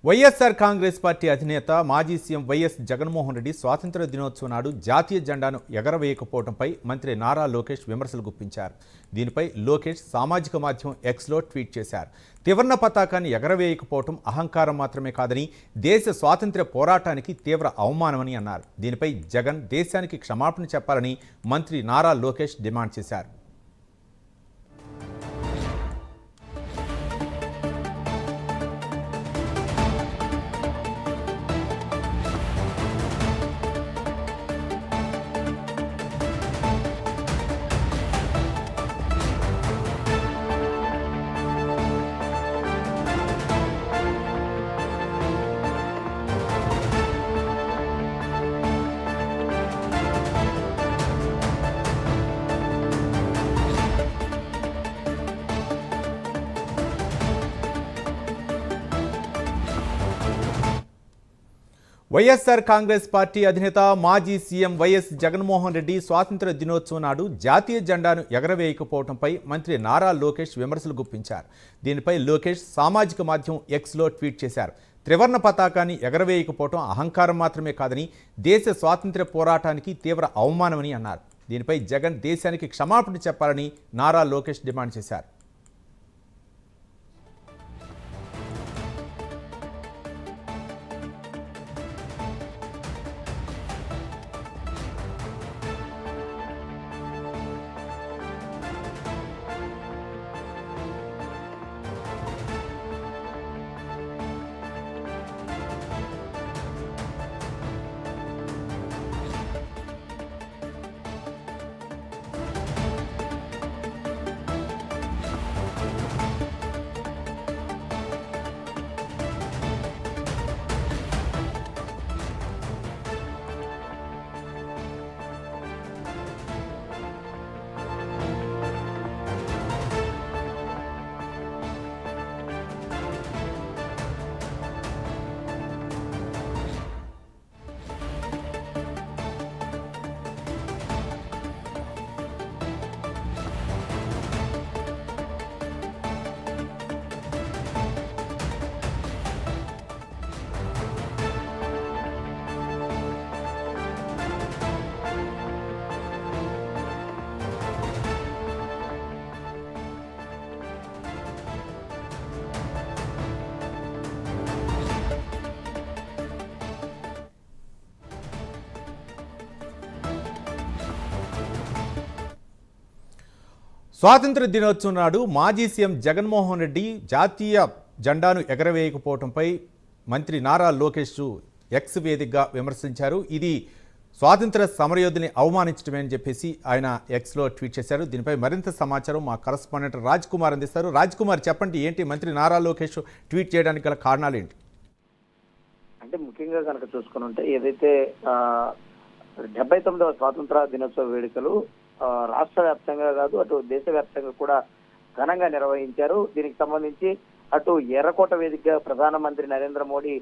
YSR Congress party అధినేత మాజీ CM YS Jaganmohan Reddy స్వాతంత్ర దినోత్సవం నాడు జాతీయ జెండాను ఎగరవేయకపోవడంపై మంత్రి నారా లోకేష్ విమర్శలు గుప్పించారు. దీనిపై లోకేష్ సామాజిక మాధ్యమం ఎక్స్లో ట్వీట్ చేశారు. త్రివర్ణ పతాకాన్ని ఎగరవేయకపోవడం అహంకారం మాత్రమే కాదని దేశ స్వాతంత్ర్య పోరాటానికి తీవ్ర అవమానమని అన్నారు. దీనిపై జగన్ దేశానికి క్షమాపణ చెప్పాలని మంత్రి నారా లోకేష్ డిమాండ్ చేశారు. వైఎస్ఆర్ కాంగ్రెస్ పార్టీ అధినేత మాజీ సీఎం వైఎస్ జగన్మోహన్ రెడ్డి స్వాతంత్ర దినోత్సవం నాడు జాతీయ జెండాను ఎగరవేయకపోవడంపై మంత్రి నారా లోకేష్ విమర్శలు గుప్పించారు. దీనిపై లోకేష్ సామాజిక మాధ్యమం ఎక్స్లో ట్వీట్ చేశారు. త్రివర్ణ పతాకాన్ని ఎగరవేయకపోవడం అహంకారం మాత్రమే కాదని దేశ స్వాతంత్ర్య పోరాటానికి తీవ్ర అవమానమని అన్నారు. దీనిపై జగన్ దేశానికి క్షమాపణ చెప్పాలని నారా లోకేష్ డిమాండ్ చేశారు. స్వాతంత్ర దినోత్సవం నాడు మాజీ సీఎం జగన్మోహన్ రెడ్డి జాతీయ జెండాను ఎగరవేయకపోవడంపై మంత్రి నారా లోకేష్ ఎక్స్ వేదికగా విమర్శించారు. ఇది స్వాతంత్ర సమరయోధుని అవమానించడమే అని చెప్పేసి ఆయన ఎక్స్లో ట్వీట్ చేశారు. దీనిపై మరింత సమాచారం మా కరస్పాండెంట్ రాజ్ కుమార్ అందిస్తారు. రాజ్ కుమార్, చెప్పండి, ఏంటి మంత్రి నారా లోకేష్ ట్వీట్ చేయడానికి గల కారణాలు ఏంటి? అంటే ముఖ్యంగా కనుక చూసుకుని ఉంటే ఏదైతే 79వ స్వాతంత్ర దినోత్సవ వేడుకలు రాష్ట్ర వ్యాప్తంగా కాదు, అటు దేశవ్యాప్తంగా కూడా ఘనంగా నిర్వహించారు. దీనికి సంబంధించి అటు ఎర్రకోట వేదికగా ప్రధానమంత్రి నరేంద్ర మోడీ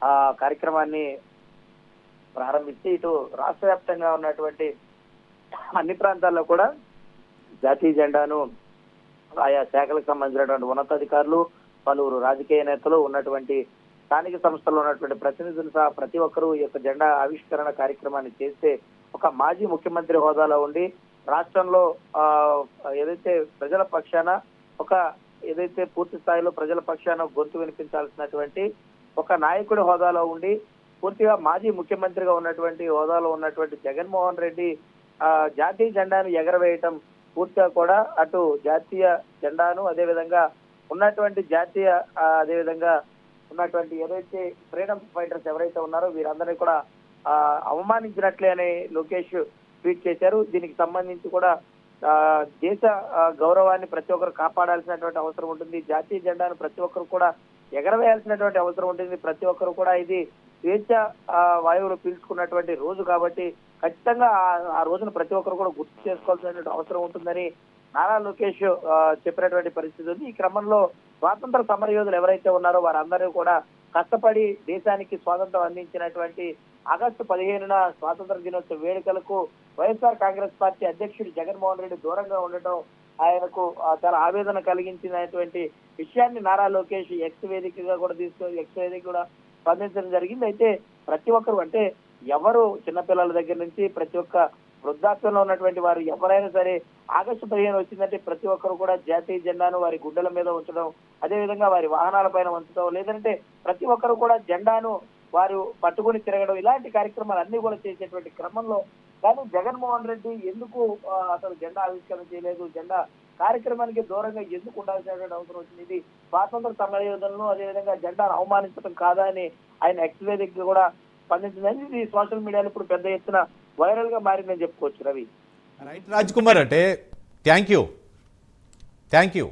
ఆ కార్యక్రమాన్ని ప్రారంభించి ఇటు రాష్ట్ర వ్యాప్తంగా ఉన్నటువంటి అన్ని ప్రాంతాల్లో కూడా జాతీయ జెండాను ఆయా శాఖలకు సంబంధించినటువంటి ఉన్నతాధికారులు, పలువురు రాజకీయ నేతలు, ఉన్నటువంటి స్థానిక సంస్థల్లో ఉన్నటువంటి ప్రతినిధులు సహా ప్రతి ఒక్కరూ ఈ యొక్క జెండా ఆవిష్కరణ కార్యక్రమాన్ని చేస్తే ఒక మాజీ ముఖ్యమంత్రి హోదాలో ఉండి రాష్ట్రంలో ఏదైతే ప్రజల పక్షాన ఏదైతే పూర్తి స్థాయిలో ప్రజల పక్షాన గొంతు వినిపించాల్సినటువంటి ఒక నాయకుడి హోదాలో ఉండి పూర్తిగా మాజీ ముఖ్యమంత్రిగా ఉన్నటువంటి హోదాలో ఉన్నటువంటి జగన్మోహన్ రెడ్డి జాతీయ జెండాను ఎగరవేయటం పూర్తిగా కూడా అటు జాతీయ జెండాను అదేవిధంగా ఉన్నటువంటి అదేవిధంగా ఉన్నటువంటి ఏదైతే ఫ్రీడమ్ ఫైటర్స్ ఎవరైతే ఉన్నారో వీరందరినీ కూడా అవమానించినట్లే అని లోకేష్ ట్వీట్ చేశారు. దీనికి సంబంధించి కూడా దేశ గౌరవాన్ని ప్రతి ఒక్కరు కాపాడాల్సినటువంటి అవసరం ఉంటుంది. జాతీయ జెండాను ప్రతి ఒక్కరు కూడా ఎగరవేయాల్సినటువంటి అవసరం ఉంటుంది. ప్రతి ఒక్కరు కూడా ఇది స్వేచ్ఛ వాయువులు పీల్చుకున్నటువంటి రోజు కాబట్టి ఖచ్చితంగా ఆ రోజును ప్రతి ఒక్కరు కూడా గుర్తు చేసుకోవాల్సినటువంటి అవసరం ఉంటుందని నారా లోకేష్ చెప్పినటువంటి పరిస్థితి ఉంది. ఈ క్రమంలో స్వాతంత్ర సమరయోధులు ఎవరైతే ఉన్నారో వారందరూ కూడా కష్టపడి దేశానికి స్వాతంత్రం అందించినటువంటి ఆగస్టు 15న స్వాతంత్ర దినోత్సవ వేడుకలకు వైఎస్ఆర్ కాంగ్రెస్ పార్టీ అధ్యక్షుడు జగన్మోహన్ రెడ్డి దూరంగా ఉండటం ఆయనకు చాలా ఆవేదన కలిగించినటువంటి విషయాన్ని నారా లోకేష్ ఎక్స్ వేదికగా కూడా ఎక్స్ వేదిక కూడా స్పందించడం జరిగింది. అయితే ప్రతి ఒక్కరు అంటే ఎవరు చిన్నపిల్లల దగ్గర నుంచి ప్రతి ఒక్క వృద్ధాప్యంలో ఉన్నటువంటి వారు ఎవరైనా సరే ఆగస్టు 15 వచ్చిందంటే ప్రతి ఒక్కరు కూడా జాతీయ జెండాను వారి గుడ్డల మీద ఉంచడం, అదేవిధంగా వారి వాహనాల పైన ఉంచడం, లేదంటే ప్రతి ఒక్కరు కూడా జెండాను వారు పట్టుకుని తిరగడం, ఇలాంటి కార్యక్రమాలు అన్ని కూడా చేసేటువంటి క్రమంలో కానీ జగన్మోహన్ రెడ్డి ఎందుకు అసలు జెండా ఆవిష్కరణ చేయలేదు, జెండా కార్యక్రమానికి దూరంగా ఎందుకు ఉండాల్సినటువంటి అవసరం వచ్చింది, ఇది స్వాతంత్ర సమరయోధులను అదేవిధంగా జెండాను అవమానించడం కాదా అని ఆయన ఎక్స్ వేదికగా కూడా స్పందించిందని ఇది సోషల్ మీడియాలో ఇప్పుడు పెద్ద ఎత్తున వైరల్ గా మారిందని చెప్పుకోవచ్చు. రవి రైట్ రాజ్ కుమార్ అంటే థ్యాంక్ యూ.